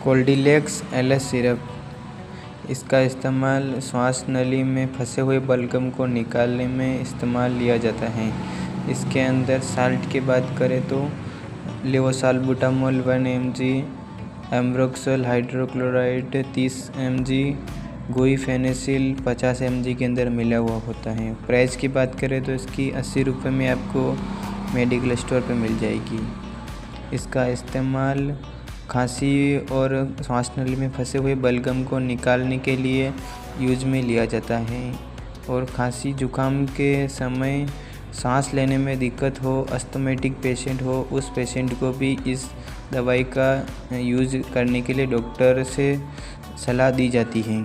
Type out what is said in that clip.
कोल्डीलेक्स LS syrup. इसका इस्तेमाल श्वास नली में फंसे हुए बलगम को निकालने में इस्तेमाल लिया जाता है। इसके अंदर साल्ट की बात करें तो लेवोसाल्बुटामोल 1 mg, ambroxol hydrochloride 30 mg, गुइफेनेसिल 50 mg के अंदर मिला हुआ होता है। प्राइस की बात करें तो इसकी 80 रुपये में आपको मेडिकल स्टोर पे मिल जाएगी। इसका इस्तेमाल खांसी और श्वास नली में फंसे हुए बलगम को निकालने के लिए यूज में लिया जाता है। और खांसी जुकाम के समय सांस लेने में दिक्कत हो, अस्थमेटिक पेशेंट हो, उस पेशेंट को भी इस दवाई का यूज़ करने के लिए डॉक्टर से सलाह दी जाती है।